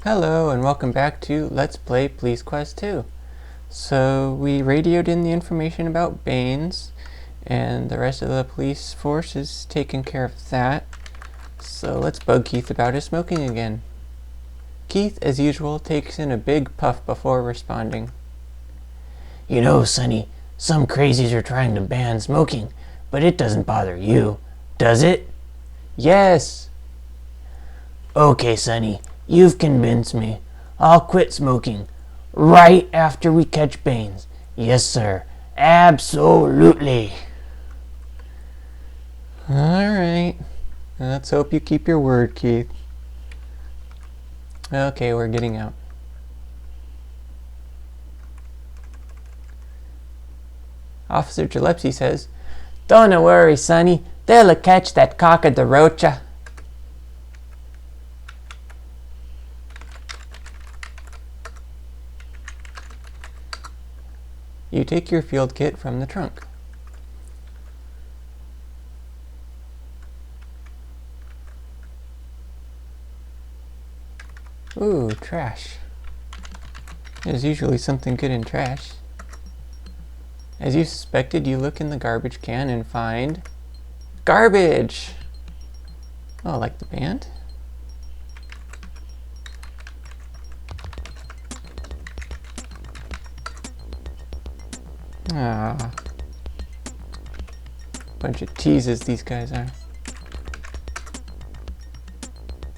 Hello and welcome back to Let's Play Police Quest 2. So we radioed in the information about Bains and the rest of the police force is taking care of that. So let's bug Keith about his smoking again. Keith, as usual, takes in a big puff before responding. You know, Sonny, some crazies are trying to ban smoking, but it doesn't bother you, does it? Yes! Okay, Sonny, you've convinced me. I'll quit smoking right after we catch Bains. Yes, sir. Absolutely. Alright. Let's hope you keep your word, Keith. Okay, we're getting out. Officer Gillespie says, Don't worry, Sonny. They'll catch that cock of the rocha. You take your field kit from the trunk. Ooh, trash. There's usually something good in trash. As you suspected, you look in the garbage can and find garbage! Oh, like the band? Ah. Bunch of teases these guys are.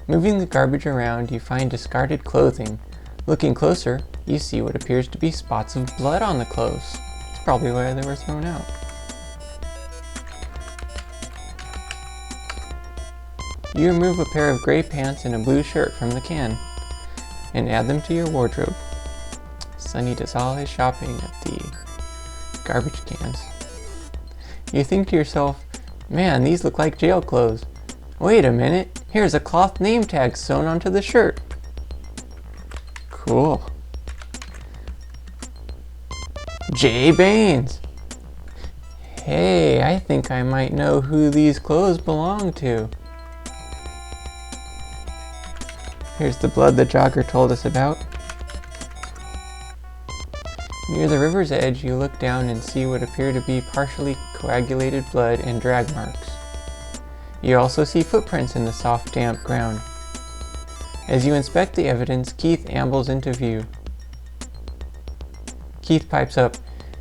Moving the garbage around, you find discarded clothing. Looking closer, you see what appears to be spots of blood on the clothes. It's probably why they were thrown out. You remove a pair of gray pants and a blue shirt from the can and add them to your wardrobe. Sonny does all his shopping at the garbage cans. You think to yourself, man, these look like jail clothes. Wait a minute, here's a cloth name tag sewn onto the shirt. Cool. J. Bains. Hey, I think I might know who these clothes belong to. Here's the blood the jogger told us about. Near the river's edge, you look down and see what appear to be partially coagulated blood and drag marks. You also see footprints in the soft, damp ground. As you inspect the evidence, Keith ambles into view. Keith pipes up,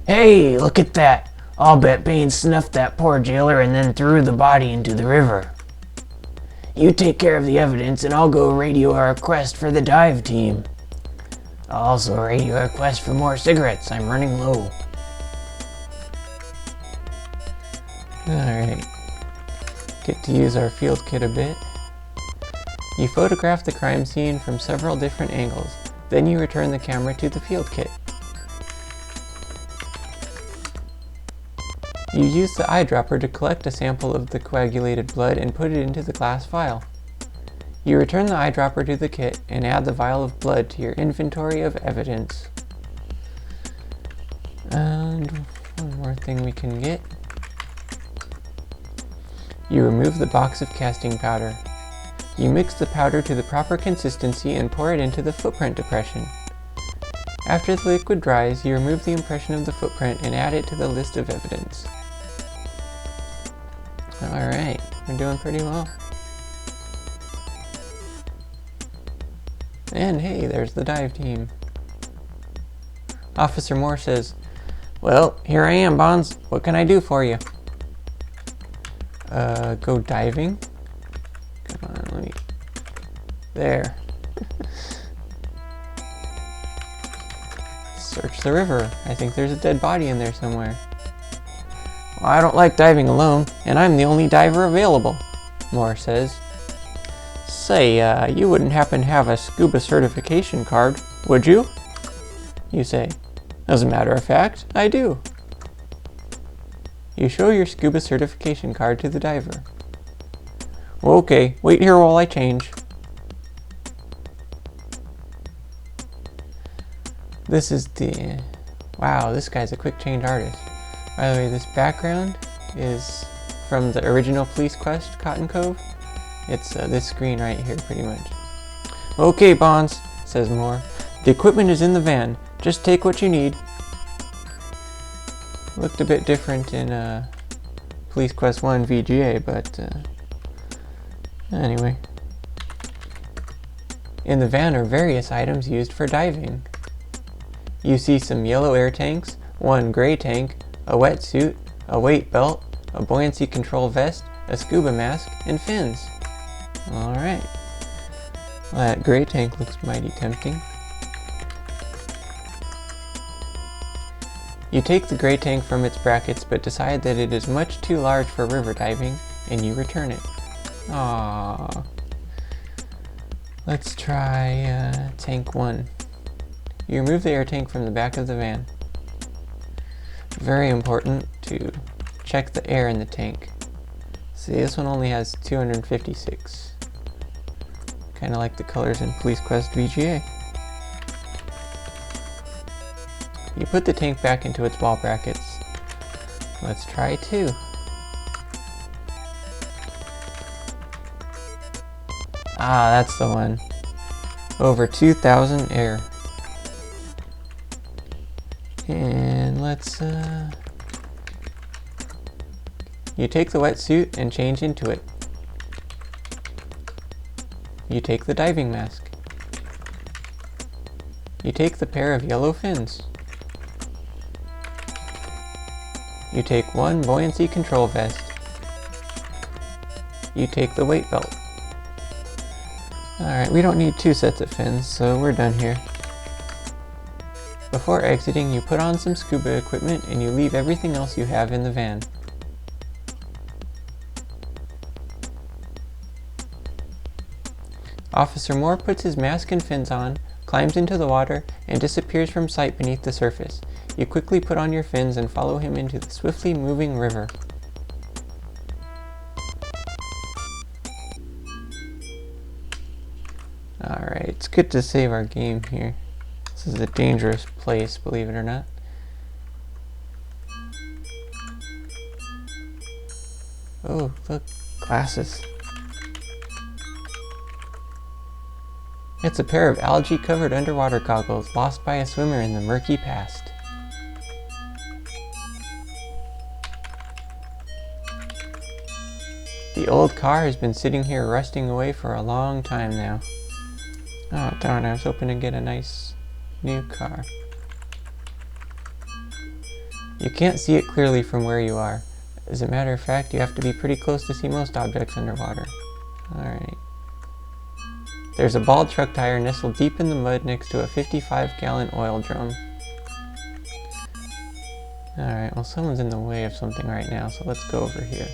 Hey, look at that. I'll bet Baines snuffed that poor jailer and then threw the body into the river. You take care of the evidence and I'll go radio a request for the dive team. I'll also radio a request for more cigarettes. I'm running low. alright. Get to use our field kit a bit. You photograph the crime scene from several different angles. Then you return the camera to the field kit. You use the eyedropper to collect a sample of the coagulated blood and put it into the glass vial. You return the eyedropper to the kit and add the vial of blood to your inventory of evidence. And one more thing we can get. You remove the box of casting powder. You mix the powder to the proper consistency and pour it into the footprint depression. After the liquid dries, you remove the impression of the footprint and add it to the list of evidence. Alright, we're doing pretty well. And hey, there's the dive team. Officer Moore says, Well, here I am, Bonds. What can I do for you? Go diving? Come on, let me... There. Search the river. I think there's a dead body in there somewhere. Well, I don't like diving alone, and I'm the only diver available, Moore says. Say, you wouldn't happen to have a scuba certification card, would you? You say. As a matter of fact, I do. You show your scuba certification card to the diver. Okay, wait here while I change. This is the... Wow, this guy's a quick change artist. By the way, this background is from the original Police Quest, Cotton Cove. It's this screen right here, pretty much. Okay, Bonds, says more. The equipment is in the van. Just take what you need. Looked a bit different in Police Quest 1 VGA, but anyway. In the van are various items used for diving. You see some yellow air tanks, one gray tank, a wetsuit, a weight belt, a buoyancy control vest, a scuba mask, and fins. Alright. Well, that gray tank looks mighty tempting. You take the gray tank from its brackets but decide that it is much too large for river diving, and you return it. Aww. Let's try tank 1. You remove the air tank from the back of the van. Very important to check the air in the tank. See, this one only has 256. Kinda like the colors in Police Quest VGA. You put the tank back into its wall brackets. Let's try 2. Ah, that's the one. Over 2,000 air. And let's, you take the wetsuit and change into it. You take the diving mask. You take the pair of yellow fins. You take one buoyancy control vest. You take the weight belt. Alright, we don't need 2 sets of fins, so we're done here. Before exiting, you put on some scuba equipment and you leave everything else you have in the van. Officer Moore puts his mask and fins on, climbs into the water, and disappears from sight beneath the surface. You quickly put on your fins and follow him into the swiftly moving river. Alright, it's good to save our game here. This is a dangerous place, believe it or not. Oh, look, glasses. It's a pair of algae-covered underwater goggles lost by a swimmer in the murky past. The old car has been sitting here rusting away for a long time now. Oh darn, I was hoping to get a nice new car. You can't see it clearly from where you are. As a matter of fact, you have to be pretty close to see most objects underwater. Alright. There's a bald truck tire nestled deep in the mud next to a 55-gallon oil drum. Alright, well someone's in the way of something right now, so let's go over here.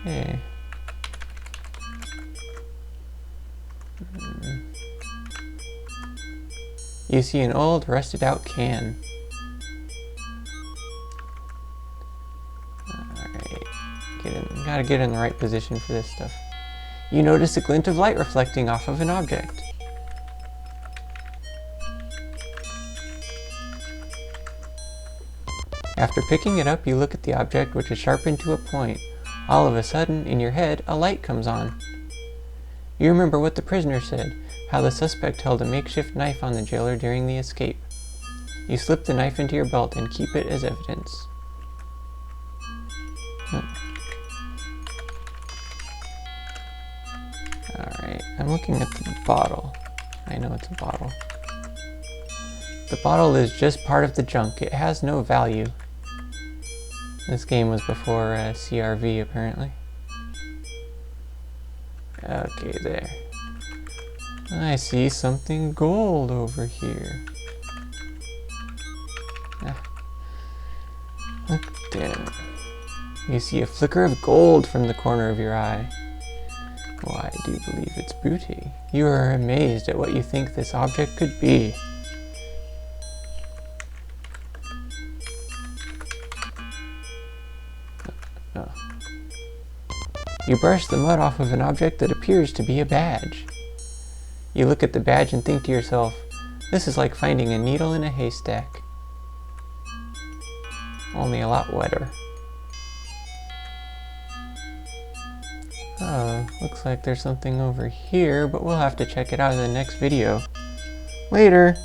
Hey. You see an old, rusted-out can. Alright, gotta get in the right position for this stuff. You notice a glint of light reflecting off of an object. After picking it up, you look at the object, which is sharpened to a point. All of a sudden, in your head, a light comes on. You remember what the prisoner said, how the suspect held a makeshift knife on the jailer during the escape. You slip the knife into your belt and keep it as evidence. Alright, I'm looking at the bottle. I know it's a bottle. The bottle is just part of the junk. It has no value. This game was before CRV, apparently. Okay, there. I see something gold over here. Look there. You see a flicker of gold from the corner of your eye. Why do you believe it's booty? You are amazed at what you think this object could be. You brush the mud off of an object that appears to be a badge. You look at the badge and think to yourself, this is like finding a needle in a haystack. Only a lot wetter. Oh, looks like there's something over here, but we'll have to check it out in the next video. Later!